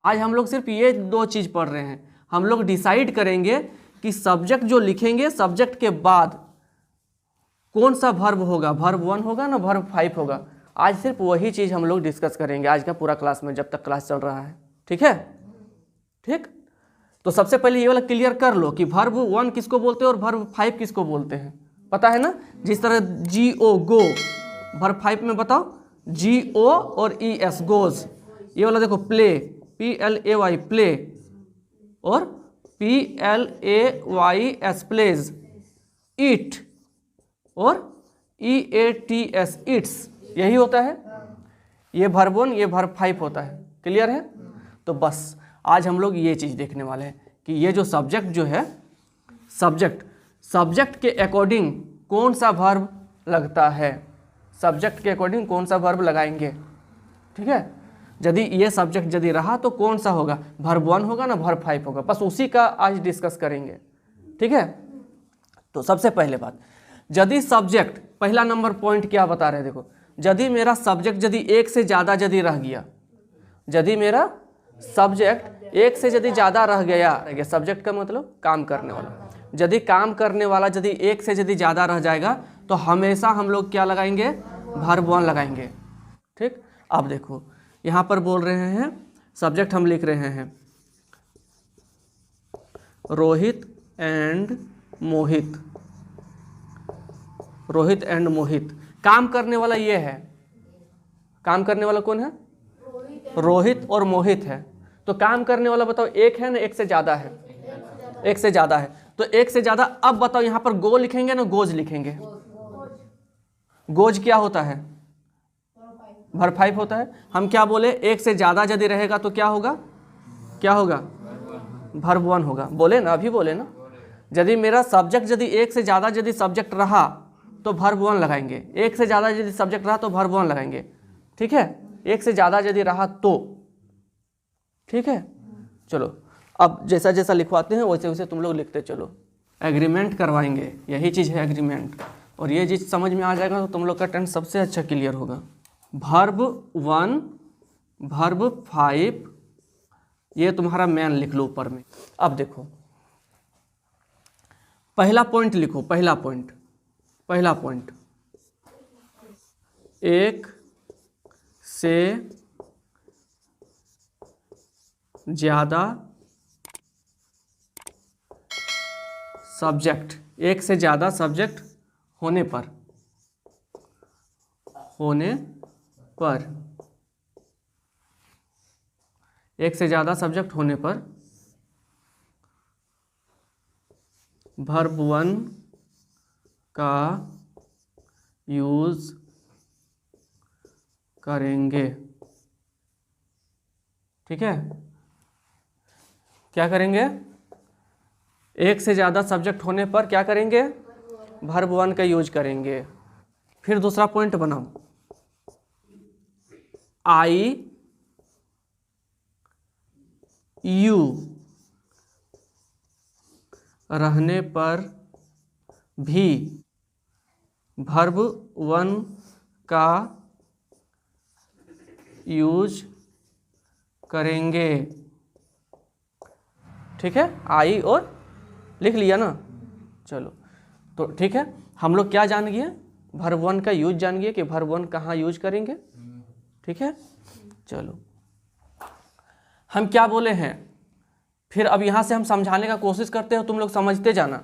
आज हम लोग सिर्फ ये दो चीज़ पढ़ रहे हैं। हम लोग डिसाइड करेंगे कि सब्जेक्ट जो लिखेंगे, सब्जेक्ट के बाद कौन सा वर्ब होगा, वर्ब 1 होगा ना वर्ब 5 होगा। आज सिर्फ वही चीज़ हम लोग डिस्कस करेंगे आज का पूरा क्लास में, जब तक क्लास चल रहा है। ठीक है, ठीक। तो सबसे पहले ये वाला क्लियर कर लो कि वर्ब 1 किसको बोलते हैं और वर्ब 5 किसको बोलते हैं, पता है ना। जिस तरह GO गो, वर्ब 5 में बताओ GO और ES गोज। ये वाला देखो प्ले, PLAY प्ले, और PLAYS प्लेज, ईट और EATS ईट्स, यही होता है। ये वर्ब 1, ये वर्ब 5 होता है। क्लियर है। तो बस आज हम लोग ये चीज़ देखने वाले हैं कि ये जो सब्जेक्ट जो है, सब्जेक्ट के अकॉर्डिंग कौन सा वर्ब लगता है, सब्जेक्ट के अकॉर्डिंग कौन सा वर्ब लगाएंगे। ठीक है, यदि ये सब्जेक्ट यदि रहा तो कौन सा होगा, वर्ब 1 होगा ना वर्ब 5 होगा। बस उसी का आज डिस्कस करेंगे। ठीक है। तो सबसे पहले बात, यदि सब्जेक्ट, पहला नंबर पॉइंट क्या बता रहे हैं, देखो यदि मेरा सब्जेक्ट यदि एक से ज़्यादा यदि रह गया, यदि मेरा सब्जेक्ट एक से यदि ज़्यादा रह गया, सब्जेक्ट का मतलब काम करने वाला, यदि काम करने वाला यदि एक से यदि ज़्यादा रह जाएगा तो हमेशा हम लोग क्या लगाएंगे, वर्ब 1 लगाएंगे। ठीक। अब देखो यहाँ पर बोल रहे हैं, सब्जेक्ट हम लिख रहे हैं रोहित एंड मोहित, रोहित एंड मोहित। काम करने वाला ये है, काम करने वाला कौन है, रोहित और मोहित है। तो काम करने वाला बताओ एक है ना एक से ज़्यादा है, एक से ज़्यादा है। तो एक से ज़्यादा, अब बताओ यहाँ पर गो लिखेंगे ना गोज लिखेंगे, गोज क्या होता है, वर्ब 5 होता है। हम क्या बोले, एक से ज़्यादा यदि रहेगा तो क्या होगा, क्या होगा, वर्ब 1 होगा। बोले ना, अभी बोले ना। यदि मेरा सब्जेक्ट यदि एक से ज़्यादा यदि सब्जेक्ट रहा तो वर्ब 1 लगाएंगे, एक से ज़्यादा यदि सब्जेक्ट रहा तो वर्ब 1 लगाएंगे। ठीक है, एक से ज़्यादा यदि रहा तो। ठीक है, चलो अब जैसा जैसा लिखवाते हैं वैसे वैसे तुम लोग लिखते चलो। एग्रीमेंट करवाएंगे, यही चीज़ है एग्रीमेंट। और ये चीज़ समझ में आ जाएगा तो तुम लोग का टेंस सबसे अच्छा क्लियर होगा। वर्ब 1, वर्ब 5, ये तुम्हारा मैन लिख लो ऊपर में। अब देखो पहला पॉइंट लिखो, पहला पॉइंट, पहला पॉइंट, एक से ज़्यादा सब्जेक्ट, एक से ज़्यादा सब्जेक्ट होने पर, होने पर, एक से ज़्यादा सब्जेक्ट होने पर वर्ब 1 का यूज़ करेंगे। ठीक है, क्या करेंगे, एक से ज़्यादा सब्जेक्ट होने पर क्या करेंगे, वर्ब 1 का यूज करेंगे। फिर दूसरा पॉइंट बनाओ, आई यू रहने पर भी वर्ब 1 का यूज करेंगे। ठीक है, आई और लिख लिया ना। चलो तो ठीक है, हम लोग क्या जान गए, वर्ब 1 का यूज जान गए कि वर्ब 1 कहाँ यूज करेंगे। ठीक है, चलो हम क्या बोले हैं, फिर अब यहाँ से हम समझाने का कोशिश करते हैं, तुम लोग समझते जाना।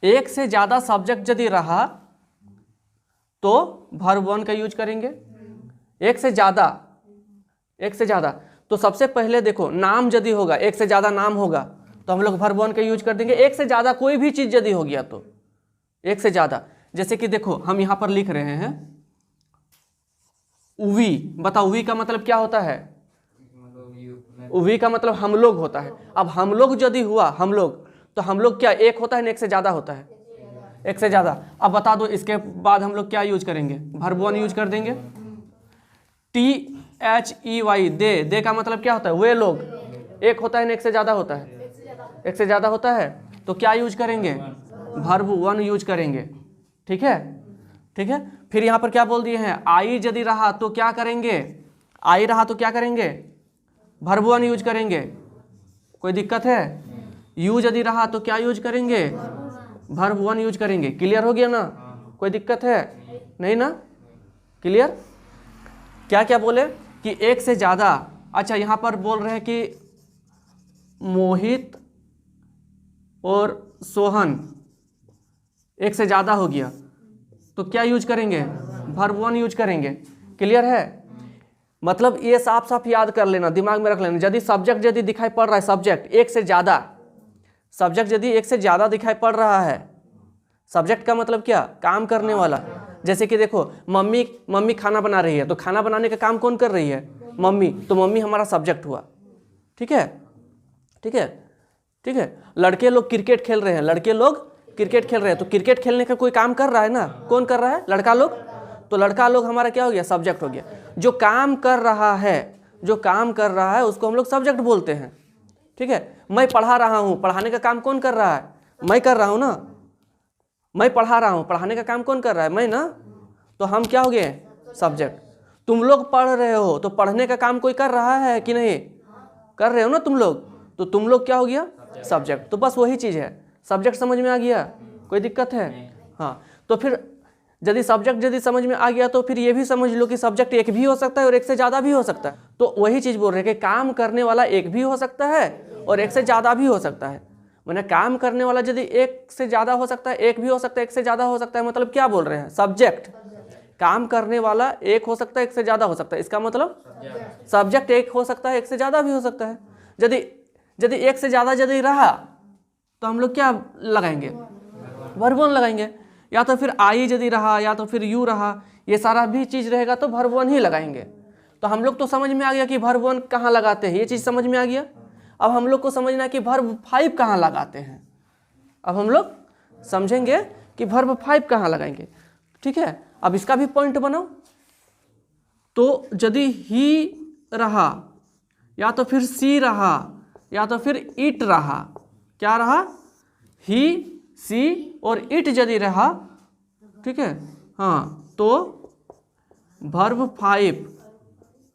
एक से ज़्यादा सब्जेक्ट यदि रहा तो वर्ब 1 का यूज करेंगे। एक से ज़्यादा, एक से ज़्यादा, तो सबसे पहले देखो नाम यदि होगा, एक से ज़्यादा नाम होगा तो हम लोग वर्ब 1 का यूज कर देंगे। एक से ज़्यादा कोई भी चीज़ यदि हो गया तो एक से ज़्यादा, जैसे कि देखो हम यहाँ पर लिख रहे हैं वी, बताओ वी का मतलब क्या होता है, वी का मतलब हम लोग होता है। अब हम लोग यदि हुआ, हम लोग, तो हम लोग क्या एक होता है ना एक से ज़्यादा होता है, एक से ज़्यादा। अब बता दो इसके बाद हम लोग क्या यूज करेंगे, वर्ब 1 यूज कर देंगे। THEY दे, दे का मतलब क्या होता है, वे लोग, एक होता है ना एक से ज़्यादा होता है, एक से ज़्यादा होता है, तो क्या यूज करेंगे, वर्ब 1 यूज करेंगे। ठीक है, ठीक है। फिर यहाँ पर क्या बोल दिए हैं, आई यदि रहा तो क्या करेंगे, आई रहा तो क्या करेंगे, वर्ब वन यूज करेंगे। कोई दिक्कत है? यूज यदि रहा तो क्या यूज करेंगे? वर्ब वन यूज करेंगे। क्लियर हो गया ना? कोई दिक्कत है? नहीं ना? क्लियर? क्या क्या बोले कि एक से ज़्यादा। अच्छा, यहाँ पर बोल रहे हैं कि मोहित और सोहन एक से ज़्यादा हो गया तो क्या यूज करेंगे? वर्ब वन यूज करेंगे। क्लियर है? मतलब ये साफ साफ याद कर लेना, दिमाग में रख लेना। यदि सब्जेक्ट यदि दिखाई पड़ रहा है, सब्जेक्ट एक से ज़्यादा, सब्जेक्ट यदि एक से ज़्यादा दिखाई पड़ रहा है, सब्जेक्ट का मतलब क्या? काम करने वाला। जैसे कि देखो, मम्मी खाना बना रही है तो खाना बनाने का काम कौन कर रही है? मम्मी। तो मम्मी हमारा सब्जेक्ट हुआ। ठीक है? ठीक है? ठीक है। लड़के लोग क्रिकेट खेल रहे हैं, लड़के लोग क्रिकेट खेल रहे हैं तो क्रिकेट खेलने का कोई काम कर रहा है ना? कौन कर रहा है? लड़का लोग। तो लड़का लोग हमारा क्या हो गया? सब्जेक्ट हो गया। जो काम कर रहा है, जो काम कर रहा है उसको हम लोग सब्जेक्ट बोलते हैं। ठीक है? मैं पढ़ा रहा हूँ, पढ़ाने का काम कौन कर रहा है? मैं कर रहा हूँ ना। मैं पढ़ा रहा हूँ, पढ़ाने का काम कौन कर रहा है? मैं ना। तो हम क्या हो गए? सब्जेक्ट। तुम लोग पढ़ रहे हो तो पढ़ने का काम कोई कर रहा है कि नहीं? कर रहे हो ना तुम लोग, तो तुम लोग क्या हो गया? सब्जेक्ट। तो बस वही चीज़ है। सब्जेक्ट समझ में आ गया? कोई दिक्कत है? हाँ। तो फिर यदि सब्जेक्ट यदि समझ में आ गया तो फिर ये भी समझ लो कि सब्जेक्ट एक भी हो सकता है और एक से ज़्यादा भी हो सकता है। तो वही चीज़ बोल रहे हैं कि काम करने वाला एक भी हो सकता है और एक से ज़्यादा भी हो सकता है। मैंने काम करने वाला यदि एक से ज़्यादा हो सकता है, एक भी हो सकता है, एक से ज़्यादा हो सकता है, मतलब क्या बोल रहे हैं? सब्जेक्ट। काम करने वाला एक हो सकता है, एक से ज़्यादा हो सकता है, इसका मतलब सब्जेक्ट एक हो सकता है, एक से ज़्यादा भी हो सकता है। यदि एक से ज़्यादा यदि रहा तो हम लोग क्या लगाएंगे? वर्ब वन लगाएंगे। या तो फिर आई यदि रहा, या तो फिर यू रहा, ये सारा भी चीज़ रहेगा तो वर्ब वन ही लगाएंगे। तो हम लोग तो समझ में आ गया कि वर्ब वन कहाँ लगाते हैं, ये चीज़ समझ में आ गया। अब हम लोग को समझना है कि वर्ब फाइव कहाँ लगाते हैं। अब हम लोग समझेंगे कि वर्ब फाइव कहाँ लगाएंगे। ठीक है? अब इसका भी पॉइंट बनाओ। तो यदि ही रहा, या तो फिर सी रहा, या तो फिर इट रहा, क्या रहा? ही, सी और इट यदि रहा, ठीक है, हाँ, तो वर्ब फाइव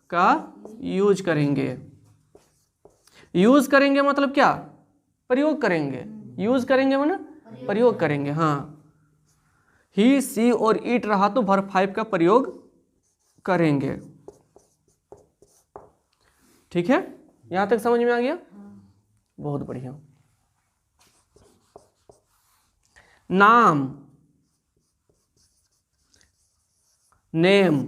का यूज करेंगे। यूज करेंगे मतलब क्या? प्रयोग करेंगे। यूज करेंगे मतलब प्रयोग करेंगे। हाँ, ही, सी और इट रहा तो वर्ब फाइव का प्रयोग करेंगे। ठीक है? यहां तक समझ में आ गया? बहुत बढ़िया। नाम, नेम,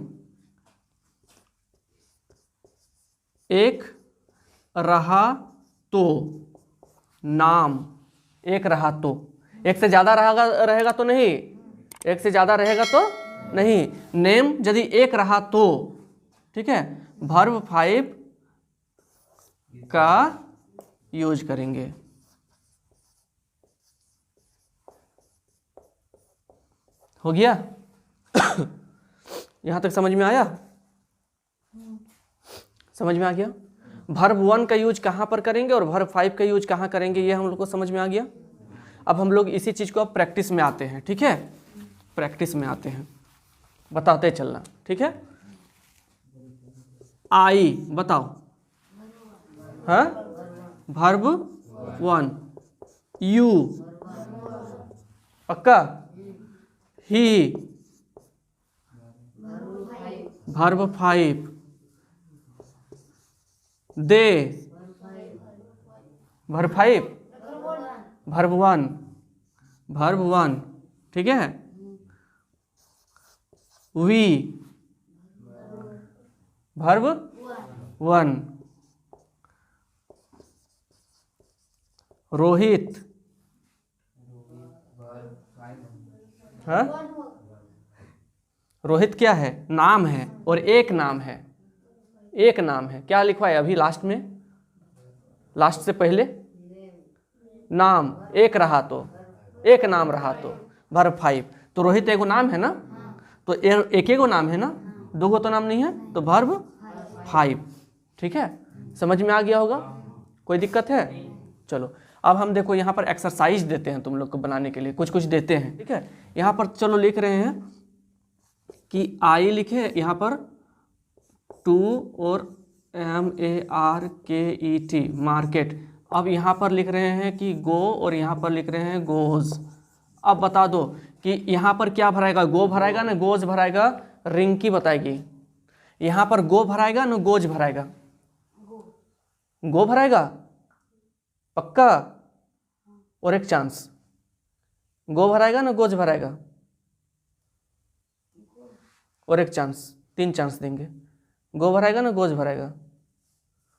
एक रहा तो, नाम एक रहा तो, एक से ज्यादा रहेगा तो नहीं, एक से ज्यादा रहेगा तो नहीं। नेम यदि एक रहा तो, ठीक है, वर्ब फाइव का यूज करेंगे। हो गया? यहां तक समझ में आया? समझ में आ गया? वर्ब वन का यूज कहां पर करेंगे और वर्ब फाइव का यूज कहां करेंगे, ये हम लोग को समझ में आ गया। अब हम लोग इसी चीज को अब प्रैक्टिस में आते हैं। ठीक है? प्रैक्टिस में आते हैं, बताते चलना। ठीक है? आई बताओ। हाँ, वर्ब वन। यू पक्का? He verb five. They verb five, verb one, verb one. ठीक है? We verb one. रोहित, हाँ, रोहित क्या है? नाम है और एक नाम है। एक नाम है, क्या लिखवा है अभी लास्ट में, लास्ट से पहले? नाम एक रहा तो, एक नाम रहा तो वर्ब फाइव। तो रोहित एगो नाम है ना, तो एक एगो नाम है ना, दो गो तो नाम नहीं है, तो वर्ब फाइव। ठीक है? समझ में आ गया होगा? कोई दिक्कत है? चलो अब हम देखो यहाँ पर एक्सरसाइज देते हैं तुम लोग को बनाने के लिए, कुछ कुछ देते हैं। ठीक है? यहाँ पर चलो लिख रहे हैं कि आई लिखे, यहाँ पर टू और MARKET, मार्केट। अब यहाँ पर लिख रहे हैं कि गो और यहाँ पर लिख रहे हैं गोज। अब बता दो कि यहाँ पर क्या भराएगा, गो भराएगा ना गोज भराएगा, रिंकी बताएगी। यहाँ पर गो भराएगा ना गोज भराएगा? गो भराएगा पक्का? और एक चांस, गो भराएगा ना गोज भराएगा? और एक चांस, 3 चांस देंगे। गो भराएगा ना गोज भराएगा?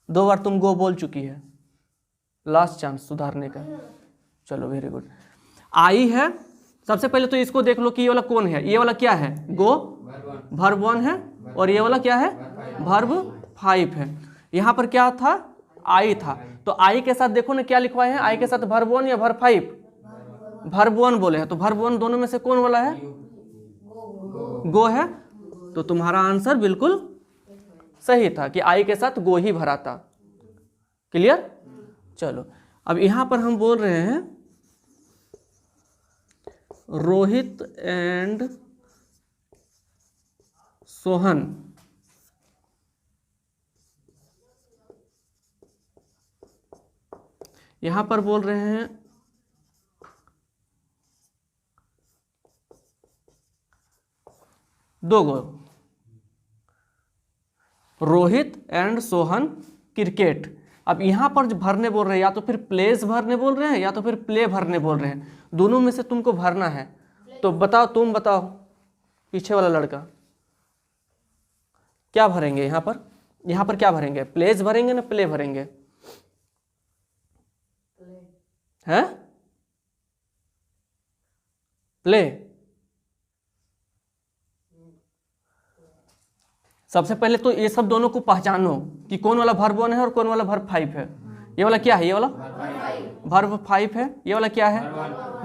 2 बार तुम गो बोल चुकी है, लास्ट चांस सुधारने का। चलो वेरी गुड। आई है, सबसे पहले तो इसको देख लो कि ये वाला कौन है। ये वाला क्या है? गो, वर्ब 1 है, और ये वाला क्या है? वर्ब 5 है। यहाँ पर क्या था? आई था। तो आई के साथ देखो ना क्या लिखवाए हैं, आई के साथ वर्ब 1 या वर्ब 5? वर्ब 1 बोले हैं, तो वर्ब 1 दोनों में से कौन वाला है? गो है। तो तुम्हारा आंसर बिल्कुल सही था कि आई के साथ गो ही भरा था। क्लियर? चलो अब यहां पर हम बोल रहे हैं रोहित एंड सोहन यहां पर बोल रहे हैं दो गो, रोहित एंड सोहन क्रिकेट। अब यहां पर जो भरने बोल रहे हैं, या तो फिर प्लेस भरने बोल रहे हैं या तो फिर प्ले भरने बोल रहे हैं, दोनों में से तुमको भरना है। तो बताओ, तुम बताओ, पीछे वाला लड़का क्या भरेंगे यहां पर? यहां पर क्या भरेंगे? प्लेस भरेंगे ना प्ले भरेंगे? है प्ले। सबसे पहले तो ये सब दोनों को पहचानो कि कौन वाला वर्ब 1 है और कौन वाला वर्ब 5 है। ये वाला क्या है? ये वाला वर्ब 5 है। ये वाला क्या है?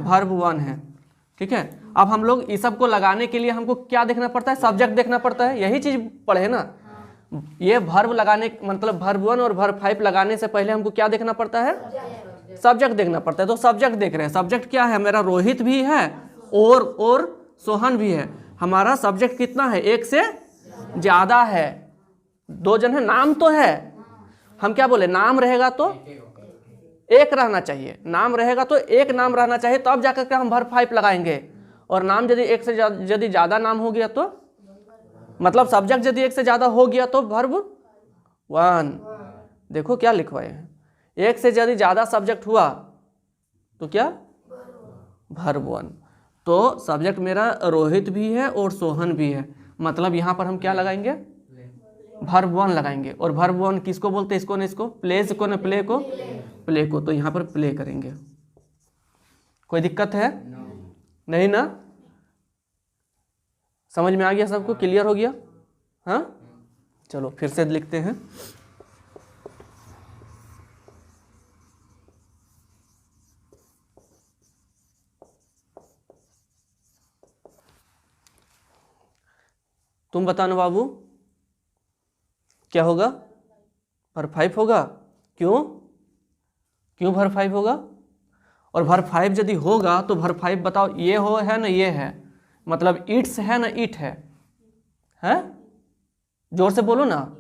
वर्ब 1 है। ठीक है। अब हम लोग इस सब को लगाने के लिए हमको क्या देखना पड़ता है? सब्जेक्ट देखना पड़ता है। यही चीज पढ़े ना। ये वर्ब लगाने मतलब वर्ब 1 और वर्ब 5 लगाने से पहले हमको क्या देखना पड़ता है? सब्जेक्ट देखना पड़ता है। तो सब्जेक्ट देख रहे हैं। सब्जेक्ट क्या है? मेरा रोहित भी है और सोहन भी है। हमारा सब्जेक्ट कितना है? 1 से ज्यादा है। 2 जन है, नाम तो है। हम क्या बोले? नाम रहेगा तो 1 रहना चाहिए। नाम रहेगा तो 1 नाम रहना चाहिए, तब जाकर के हम वर्ब 5 लगाएंगे। और नाम यदि 1 से यदि ज्यादा नाम हो गया तो मतलब सब्जेक्ट यदि 1 से ज्यादा हो गया तो वर्ब 1। देखो क्या लिखवाए हैं, 1 से यदि ज्यादा सब्जेक्ट हुआ तो क्या? वर्ब 1। तो सब्जेक्ट मेरा रोहित भी है और सोहन भी है, मतलब यहां पर हम क्या लगाएंगे? वर्ब 1 लगाएंगे। और वर्ब 1 किसको बोलते हैं? इसको ना इसको, प्लेस को ना प्ले को, प्ले को। तो यहां पर प्ले करेंगे। कोई दिक्कत है? नहीं ना? समझ में आ गया सबको? क्लियर हो गया? हाँ, चलो फिर से लिखते हैं। तुम बताना बाबू, क्या होगा? वर्ब 5 होगा। क्यों? क्यों वर्ब 5 होगा? और वर्ब 5 यदि होगा तो वर्ब 5 बताओ, ये हो है ना ये है, मतलब इट्स है ना इट है? हैं? जोर से बोलो ना।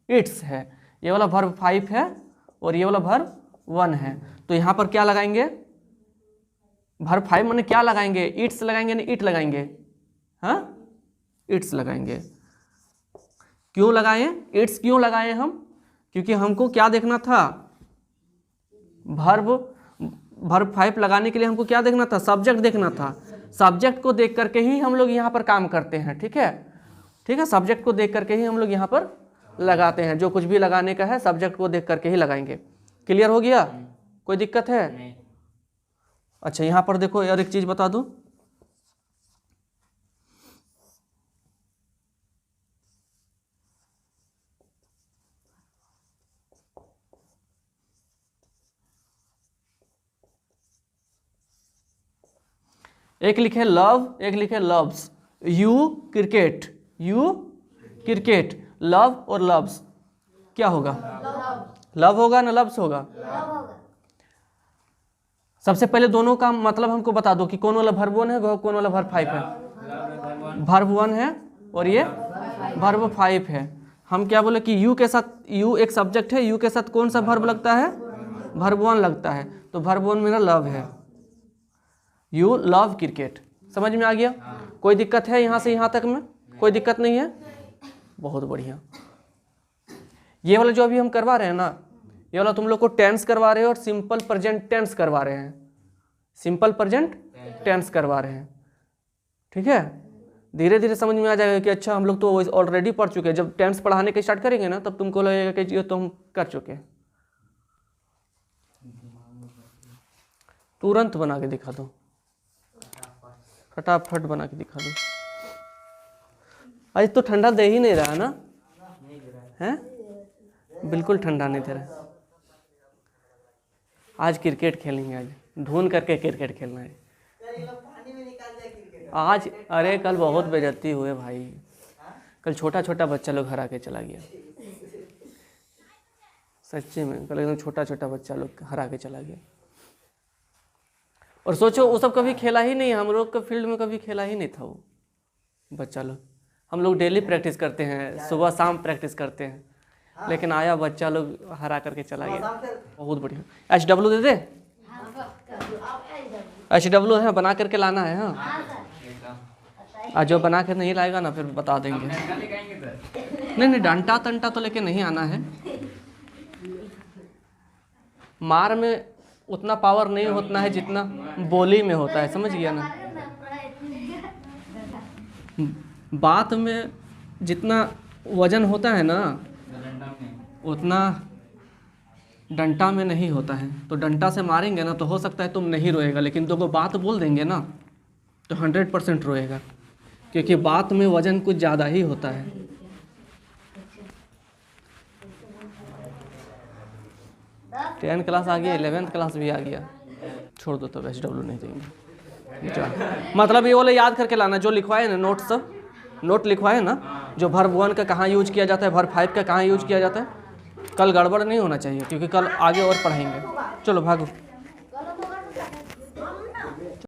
इट्स है। ये वाला वर्ब 5 है और ये वाला वर्ब 1 है। तो यहां पर क्या लगाएंगे? वर्ब 5 माने क्या लगाएंगे? इट्स लगाएंगे ना इट लगाएंगे? हाँ, इट्स लगाएंगे। क्यों लगाए इट्स? क्यों लगाए हम? क्योंकि हमको क्या देखना था? वर्ब 5 लगाने के लिए हमको क्या देखना था? सब्जेक्ट देखना था। सब्जेक्ट को देख करके ही हम लोग यहाँ पर काम करते हैं। ठीक है, ठीक है। सब्जेक्ट को देख करके ही हम लोग यहाँ पर लगाते हैं। जो कुछ भी लगाने का है सब्जेक्ट को देख करके ही लगाएंगे। क्लियर हो गया? कोई दिक्कत है? अच्छा, यहाँ पर देखो यार, एक चीज बता दो। एक लिखे लव, एक लिखे loves. You cricket, you cricket, love और लव्स क्या होगा? लव होगा ना लव्स होगा? सबसे पहले दोनों का मतलब हमको बता दो कि कौन वाला वर्ब 1 है, कौन वाला वर्ब 5 है। वर्ब 1 है और ये वर्ब 5 है। हम क्या बोले कि यू के साथ, यू एक सब्जेक्ट है, यू के साथ कौन सा वर्ब लगता है, वर्ब वन लगता है, तो वर्ब वन मेरा लव है, यू लव क्रिकेट। समझ में आ गया? कोई दिक्कत है यहाँ से यहाँ तक में? कोई दिक्कत नहीं है? बहुत बढ़िया। ये वाला जो अभी हम करवा रहे हैं ना, ये वाला तुम लोग को टेंस करवा रहे हैं और सिंपल प्रेजेंट टेंस करवा रहे हैं, सिंपल प्रेजेंट टेंस करवा रहे हैं, ठीक है। धीरे धीरे समझ में आ जाएगा कि अच्छा हम लोग तो ऑलरेडी पढ़ चुके हैं। जब टेंस पढ़ाने के स्टार्ट करेंगे ना, तब तुमको लगेगा कि ये तो हम कर चुके हैं। तुरंत बना के दिखा दो, फटाफट बना के दिखा दो। आज तो ठंडा दे ही नहीं रहा ना, है? बिल्कुल ठंडा नहीं दे रहा। आज क्रिकेट खेलेंगे, आज ढूंढ करके क्रिकेट खेलना है आज। अरे कल बहुत बेइज्जती हुए भाई, कल छोटा छोटा बच्चा लोग हरा के चला गया, सच्चे में कल एकदम छोटा छोटा बच्चा लोग हरा के चला गया। और सोचो वो सब कभी खेला ही नहीं, हम लोग के फील्ड में कभी खेला ही नहीं था वो बच्चा लोग। हम लोग डेली प्रैक्टिस करते हैं, सुबह शाम प्रैक्टिस करते हैं, लेकिन आया बच्चा लोग हरा करके चला गया। बहुत बढ़िया। HW दे दे, HW है, बना करके लाना है। हाँ, आज जो बना कर नहीं लाएगा ना, फिर बता देंगे। नहीं नहीं, डंटा तंटा तो लेके नहीं आना है। मार में उतना पावर नहीं होता है जितना बोली में होता है, समझ गया ना। बात में जितना वजन होता है ना, उतना डंटा में नहीं होता है। तो डंटा से मारेंगे ना तो हो सकता है तुम नहीं रोएगा, लेकिन तुमको बात बोल देंगे ना तो 100% रोएगा, क्योंकि बात में वजन कुछ ज़्यादा ही होता है। 10th क्लास आ गया, 11th क्लास भी आ गया, छोड़ दो तो HW नहीं देंगे। मतलब ये वाला याद करके लाना, जो लिखवाए ना नोट, सब नोट लिखवाए ना, जो वर्ब 1 का कहाँ यूज किया जाता है, वर्ब 5 का कहाँ यूज किया जाता है। कल गड़बड़ नहीं होना चाहिए, क्योंकि कल आगे और पढ़ाएंगे। चलो भागो।